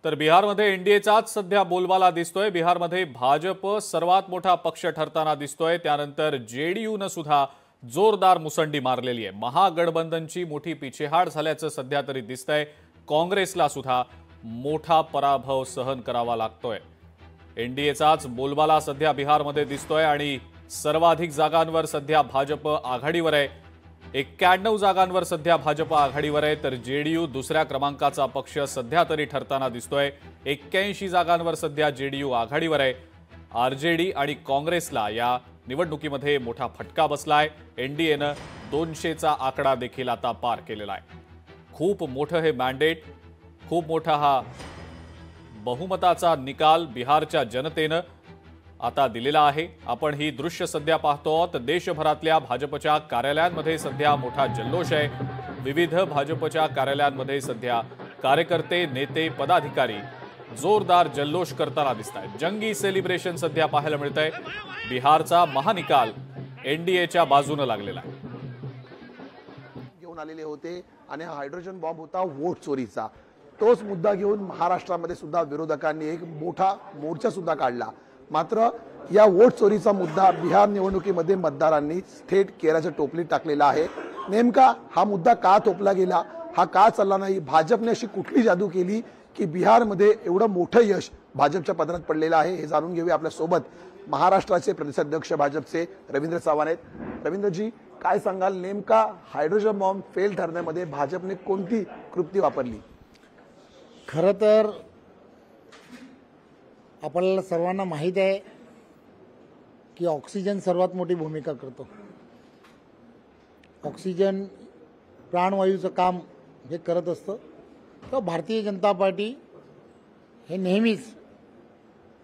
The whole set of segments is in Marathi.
तर बिहारमध्ये एनडीएचाच सध्या बोलबाला दिसतोय। बिहारमध्ये भाजप सर्वात मोठा पक्ष ठरताना दिसतोय। त्यानंतर जेडीयूने सुद्धा जोरदार मुसंडी मारलेली आहे। महागठबंधनची मोठी पिछेहाट झाल्याचं सध्या तरी दिसतंय। काँग्रेसला सुद्धा मोठा पराभव सहन करावा लागतोय। एनडीएचाच बोलबाला सध्या बिहारमध्ये दिसतोय आणि सर्वाधिक जागांवर सध्या भाजप आघाडीवर आहे। 91 जागांवर सध्या भाजप आघाडीवर आहे, तर जेडीयू दुसऱ्या क्रमांकाचा पक्ष सध्या तरी ठरताना दिसतोय। 81 जागांवर सध्या जेडीयू आघाडीवर आहे। आरजेडी आणि काँग्रेसला या निवडणुकीमध्ये मोठा फटका बसलाय। एनडीएनं 200चा आकडा देखील आता पार केलेला आहे। खूप मोठं हे मॅन्डेट, खूप मोठा हा बहुमताचा निकाल बिहारच्या जनतेनं आता दिलेला आहे। आपण ही दृश्य सध्या पाहतो आहोत। देशभरातल्या भाजपच्या कार्यालयांमध्ये सध्या मोठा जल्लोष आहे। विविध भाजपच्या कार्यालयांमध्ये सध्या कार्यकर्ते, नेते, पदाधिकारी जोरदार जल्लोष करताना दिसतात। जंगी सेलिब्रेशन सध्या पाहायला मिळतंय। बिहारचा महानिकाल एनडीएच्या बाजूने लागलेला आहे। घेऊन आलेले होते आणि हा हायड्रोजन बॉम्ब होता वोट चोरीचा। तोच मुद्दा घेऊन महाराष्ट्रामध्ये सुद्धा विरोधकांनी एक मोठा मोर्चा सुद्धा काढला। मात्र या वोट चोरीचा मुद्दा बिहार निवडणुकीमध्ये मतदारांनी थेट केराच्या टोपलीत टाकलेला आहे। नेमका हा मुद्दा का थोपला गेला, हा का चालला नाही, भाजपने अशी कुठली जादू केली की बिहारमध्ये एवढं मोठं यश भाजपच्या पदरात पडलेलं आहे, हे जाणून घेऊया। आपल्या सोबत महाराष्ट्राचे प्रदेशाध्यक्ष भाजपचे रवींद्र चव्हाण आहेत। रवींद्रजी, काय सांगाल, नेमका हायड्रोजन बॉम्ब फेल ठरण्यामध्ये भाजपने कोणती कृती वापरली? खरं तर आपल्याला सर्वांना माहीत आहे की ऑक्सिजन सर्वात मोठी भूमिका करतो। ऑक्सिजन प्राणवायूचं काम हे करत असतं। तर भारतीय जनता पार्टी हे नेहमीच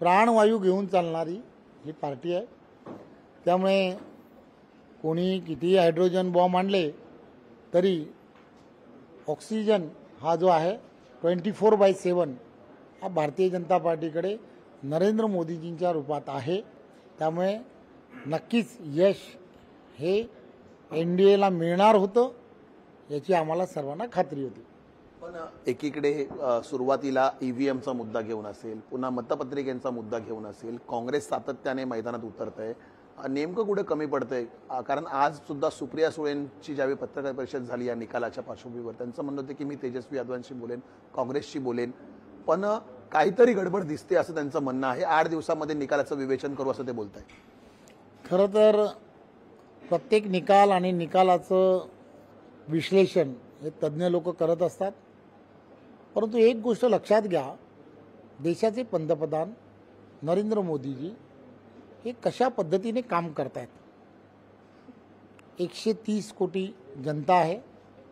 प्राणवायू घेऊन चालणारी ही पार्टी आहे। त्यामुळे कोणी किती हायड्रोजन बॉम्ब आणले तरी ऑक्सिजन हा जो आहे 24/7 हा भारतीय जनता पार्टीकडे नरेंद्र मोदीजींच्या रूपात आहे। त्यामुळे नक्कीच यश हे एनडीएला मिळणार होतं, याची आम्हाला सर्वांना खात्री होती। पण एकीकडे सुरुवातीला ईव्हीएमचा मुद्दा घेऊन असेल, पुन्हा मतपत्रिकेचा मुद्दा घेऊन असेल, काँग्रेस सातत्याने मैदानात उतरतंय। नेमकं कुठे कमी पडतंय? कारण आज सुद्धा सुप्रिया सुळेंची ज्यावेळी पत्रकार परिषद झाली या निकालाच्या पार्श्वभूमीवर, त्यांचं म्हणणं होतं की मी तेजस्वी यादवांशी बोलेन, काँग्रेसशी बोलेन, पण काहीतरी गडबड दिसते असं त्यांचं म्हणणं आहे। 8 दिवसामध्ये निकालाचं विवेचन करू असं ते बोलत आहेत। खरं तर प्रत्येक निकाल आणि निकालाचं विश्लेषण हे तज्ज्ञ लोक करत असतात। परंतु एक गोष्ट लक्षात घ्या, देशाचे पंतप्रधान नरेंद्र मोदीजी हे कशा पद्धतीने काम करतायत। 130 कोटी जनता आहे।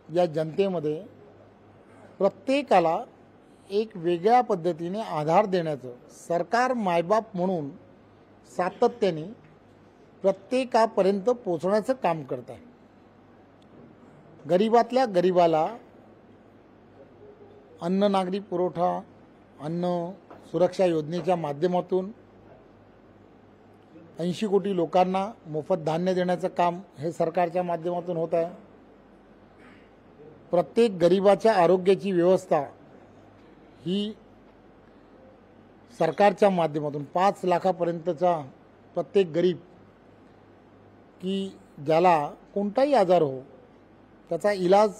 या जनतेमध्ये प्रत्येकाला एक वेगळ्या पद्धतीने आधार देण्याचं सरकार मायबाप म्हणून सातत्याने प्रत्येकापर्यंत पोहोचण्याचं काम करत आहे। गरीबातल्या गरीबाला अन्न नागरी पुरवठा, अन्न सुरक्षा योजनेच्या माध्यमातून 80 कोटी लोकांना मोफत धान्य देण्याचं काम हे सरकारच्या माध्यमातून होत आहे। प्रत्येक गरीबाच्या आरोग्याची व्यवस्था ही सरकारच्या माध्यमातून 5 लाखापर्यंतचा प्रत्येक गरीब की ज्याला कोणताही आजार हो त्याचा इलाज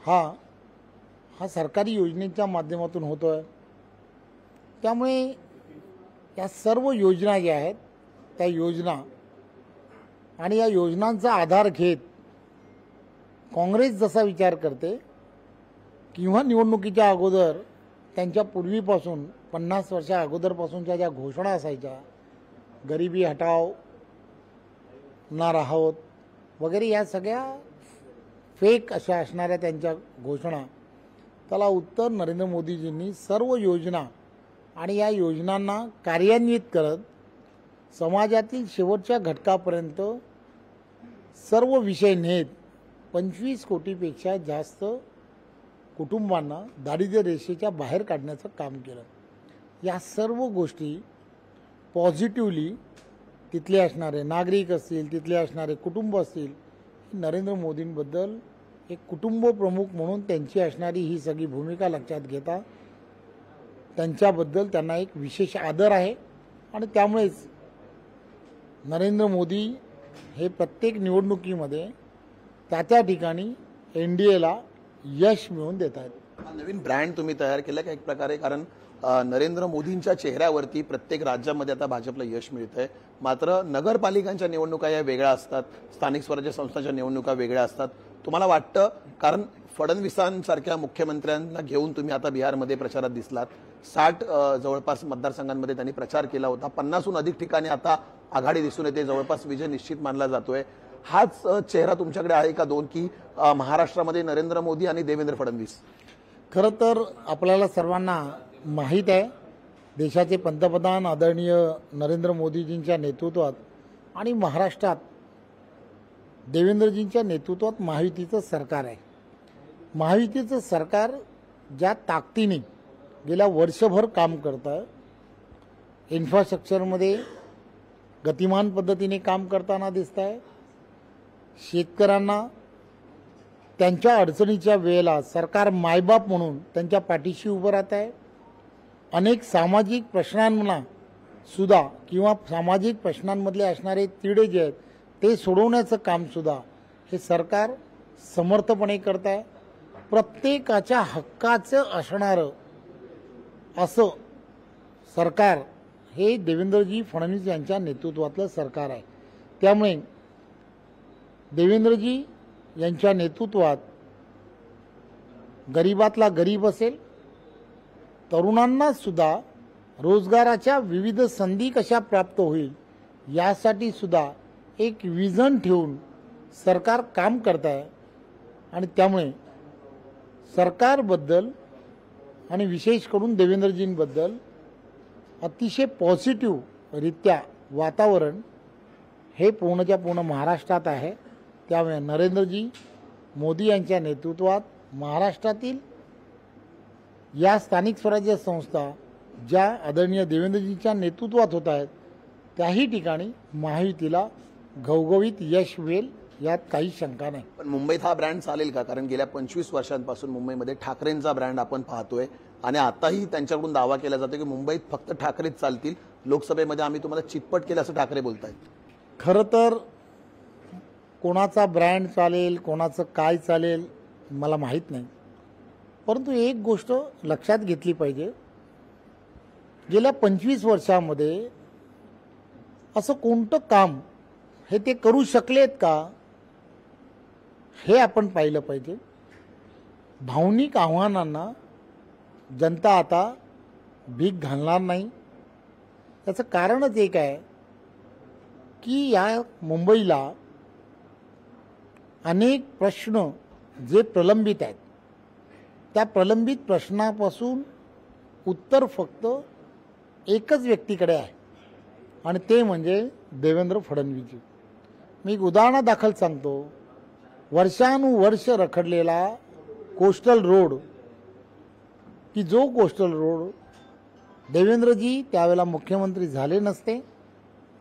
हा सरकारी योजनेच्या माध्यमातून होतो आहे। त्यामुळे या सर्व योजना ज्या आहेत त्या योजना आणि या योजनांचा आधार घेत काँग्रेस जसा विचार करते किंवा निवडणुकीच्या अगोदर त्यांच्या पूर्वीपासून 50 वर्षा अगोदरपासूनच्या ज्या घोषणा असायच्या, गरिबी हटाव, ना राहत वगैरे, या सगळ्या फेक अशा असणाऱ्या त्यांच्या घोषणा, त्याला उत्तर नरेंद्र मोदीजींनी सर्व योजना आणि या योजनांना कार्यान्वित करत समाजातील शेवटच्या घटकापर्यंत सर्व विषय नेत 25 कोटीपेक्षा जास्त कुटुंबांना दारिद्र्य रेषेच्या बाहेर काढण्याचं काम केलं। या सर्व गोष्टी पॉझिटिव्हली तिथले असणारे नागरिक असतील, तिथले असणारे कुटुंब असतील, नरेंद्र मोदींबद्दल एक कुटुंब प्रमुख म्हणून त्यांची असणारी ही सगळी भूमिका लक्षात घेता त्यांच्याबद्दल त्यांना एक विशेष आदर आहे आणि त्यामुळेच नरेंद्र मोदी हे प्रत्येक निवडणुकीमध्ये त्या ठिकाणी NDAला यश मिळवून देत आहेत. हा नवीन ब्रँड तुम्ही तयार केला का एक प्रकारे? कारण नरेंद्र मोदींच्या चेहऱ्यावरती प्रत्येक राज्यामध्ये आता भाजपला यश मिळतंय, मात्र नगरपालिकांच्या निवडणुका या वेगळ्या असतात, स्थानिक स्वराज्य संस्थांच्या निवडणुका वेगळ्या असतात. तुम्हाला वाटतं, कारण फडणवीसांसारख्या मुख्यमंत्र्यांना घेऊन तुम्ही आता बिहारमध्ये प्रचारात दिसलात, 60 जवळपास मतदारसंघांमध्ये त्यांनी प्रचार केला होता, 50हून अधिक ठिकाणी आता आघाडी दिसून येते, जवळपास विजय निश्चित मानला जातोय. हाच चेहरा तुमच्याकडे आहे का दोन, की महाराष्ट्रामध्ये नरेंद्र मोदी आणि देवेंद्र फडणवीस? खरं तर आपल्याला सर्वांना माहीत आहे, देशाचे पंतप्रधान आदरणीय नरेंद्र मोदीजींच्या नेतृत्वात आणि महाराष्ट्रात देवेंद्रजींच्या नेतृत्वात महायुतीचं सरकार आहे. महायुतीचं सरकार ज्या ताकदीने गेल्या वर्षभर काम करत आहे, इन्फ्रास्ट्रक्चरमध्ये गतिमान पद्धतीने काम करताना दिसत आहे. शेतकऱ्यांना त्यांच्या अडचणीच्या वेळेला सरकार मायबाप म्हणून त्यांच्या पाठीशी उभं राहत आहे. अनेक सामाजिक प्रश्नांना सुद्धा किंवा सामाजिक प्रश्नांमधले असणारे तिढे जे आहेत ते सोडवण्याचं कामसुद्धा हे सरकार समर्थपणे करत आहे. प्रत्येकाच्या हक्काचं असणारं असं सरकार हे देवेंद्रजी फडणवीस यांच्या नेतृत्वातलं सरकार आहे. त्यामुळे देवेंद्रजी यांच्या नेतृत्वात गरीबातला गरीब असेल, तरुणांना सुद्धा रोजगाराच्या विविध संधी कशा प्राप्त होईल यासाठी सुद्धा एक विजन ठेवून सरकार काम करत आहे. आणि त्यामुळे सरकारबद्दल आणि विशेष करून देवेंद्रजींबद्दल अतिशय पॉझिटिव्ह रित्या वातावरण हे पूर्णच्या पूर्ण महाराष्ट्रात आहे. त्यामुळे नरेंद्रजी मोदी यांच्या नेतृत्वात महाराष्ट्रातील या स्थानिक स्वराज्य संस्था ज्या आदरणीय देवेंद्रजींच्या नेतृत्वात होत आहेत त्याही ठिकाणी महायुतीला घवघवीत यश मिळेल यात काही शंका नाही. पण मुंबईत हा ब्रँड चालेल का? कारण गेल्या 25 वर्षांपासून मुंबईमध्ये ठाकरेंचा ब्रँड आपण पाहतोय आणि आताही त्यांच्याकडून दावा केला जातो की मुंबईत फक्त ठाकरेच चालतील, लोकसभेमध्ये आम्ही तुम्हाला चितपट केलं असं ठाकरे बोलतायत. खरं तर कोणाचा ब्रँड चालेल, कोणाचं काय चालेल मला माहीत नाही, परंतु एक गोष्ट लक्षात घेतली पाहिजे, गेल्या 25 वर्षामध्ये असं कोणतं काम हे ते करू शकलेत का हे आपण पाहिलं पाहिजे. भावनिक आव्हानांना जनता आता भीक घालणार नाही. त्याचं कारणच एक आहे की या मुंबईला अनेक प्रश्न जे प्रलंबित आहेत त्या प्रलंबित प्रश्नापासून उत्तर फक्त एकच व्यक्तीकडे आहे आणि ते म्हणजे देवेंद्र फडणवीसजी. मी एक उदाहरणादाखल सांगतो. वर्षानुवर्ष रखडलेला कोस्टल रोड, की जो कोस्टल रोड देवेंद्रजी त्यावेळेला मुख्यमंत्री झाले नसते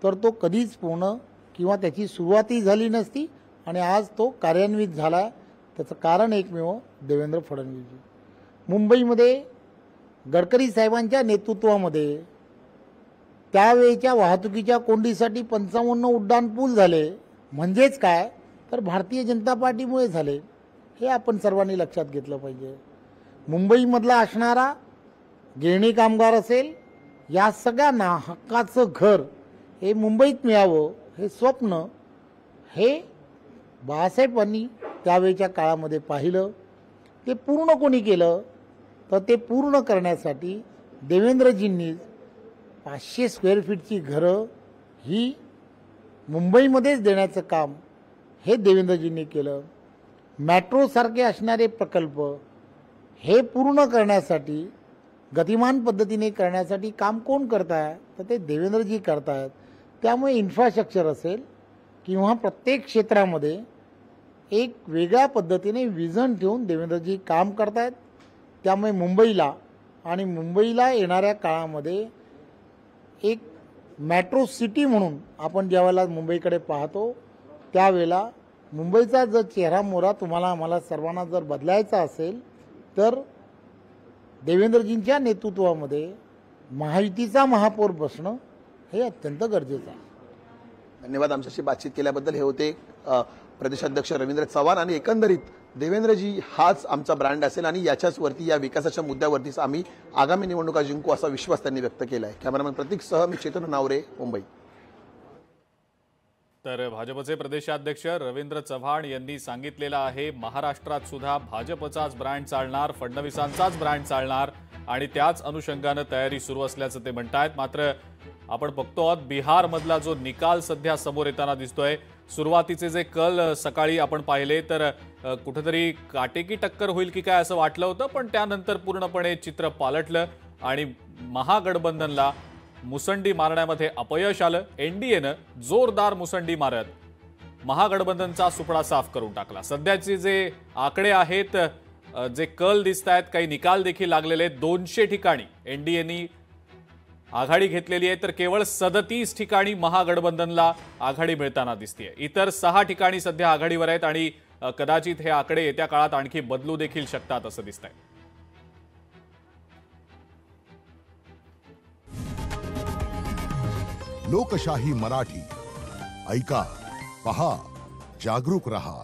तर तो कधीच पूर्ण किंवा त्याची सुरुवातही झाली नसती आणि आज तो कार्यान्वित झाला. त्याचं कारण एकमेव देवेंद्र फडणवीसजी. मुंबईमध्ये गडकरी साहेबांच्या नेतृत्वामध्ये त्यावेळेच्या वाहतुकीच्या कोंडीसाठी 55 उड्डाण पूल झाले. म्हणजेच काय तर भारतीय जनता पार्टीमुळे झाले. हे आपण सर्वांनी लक्षात घेतलं पाहिजे. मुंबईमधला असणारा गिरणी कामगार असेल, या सगळ्यांना हक्काचं घर हे मुंबईत मिळावं हे स्वप्न हे बाळासाहेबांनी त्यावेळेच्या काळामध्ये पाहिलं. ते पूर्ण कोणी केलं तर ते पूर्ण करण्यासाठी देवेंद्रजींनी 500 स्क्वेअर फीटची घरं ही मुंबईमध्येच देण्याचं काम हे देवेंद्रजींनी केलं. मेट्रोसारखे असणारे प्रकल्प हे पूर्ण करण्यासाठी गतिमान पद्धतीने करण्यासाठी काम कोण करत आहे तर ते देवेंद्रजी करत आहेत. त्यामुळे इन्फ्रास्ट्रक्चर असेल किंवा प्रत्येक क्षेत्रामध्ये एक वेगळ्या पद्धतीने विजन ठेवून देवेंद्रजी काम करत आहेत. त्यामुळे मुंबईला आणि मुंबईला येणाऱ्या काळामध्ये एक मेट्रो सिटी म्हणून आपण ज्यावेळेला मुंबईकडे पाहतो त्यावेळेला मुंबईचा जर चेहरा मोहरा तुम्हाला आम्हाला सर्वांना जर बदलायचा असेल तर देवेंद्रजींच्या नेतृत्वामध्ये महायुतीचा महापौर बसणं हे अत्यंत गरजेचं आहे. धन्यवाद. आमच्याशी बातचीत केल्याबद्दल. हे होते प्रदेशाध्यक्ष रवींद्र चव्हाण. आणि एकंदरीत देवेंद्रजी हाच आमचा ब्रँड असेल आणि याच्याच वरती, या विकासाच्या मुद्द्यावरतीच आम्ही आगामी निवडणुका जिंकू असा विश्वास त्यांनी व्यक्त केला आहे. कॅमेरामॅन प्रतीक सह मी चेतन नावरे, मुंबई. तर भाजपचे प्रदेशाध्यक्ष रवींद्र चव्हाण यांनी सांगितलेलं आहे, महाराष्ट्रात सुद्धा भाजपचाच ब्रँड चालणार, फडणवीसांचाच ब्रँड चालणार आणि त्याच अनुषंगानं तयारी सुरू असल्याचं ते म्हणतायत. मात्र आपण बघतो आहोत बिहारमधला जो निकाल सध्या समोर येताना दिसतोय. सुरुवातीचे जे कल सकाळी आपण पाहिले तर कुठेतरी काटेकी टक्कर होईल की काय असं वाटलं होतं, पण त्यानंतर पूर्णपणे चित्र पालटलं आणि महागठबंधनला मुसंडी मारण्यामध्ये अपयश आलं. एनडीएनं जोरदार मुसंडी मारत महागठबंधनचा सुपडा साफ करून टाकला. सध्याचे जे आकडे आहेत, जे कल दिसत आहेत, काही निकाल देखील लागलेले. 200 ठिकाणी एनडीएनी आघाडी घेतलेली आहे तर केवळ 37 ठिकाणी महागठबंधनला आघाडी मिळताना दिसतेय. इतर 6 ठिकाणी सध्या आघाडीवर आहेत आणि कदाचित हे आकडे येत्या काळात आणखी बदलू देखील शकतात असं दिसतंय. लोकशाही मराठी ऐका, पहा, जागरूक रहा.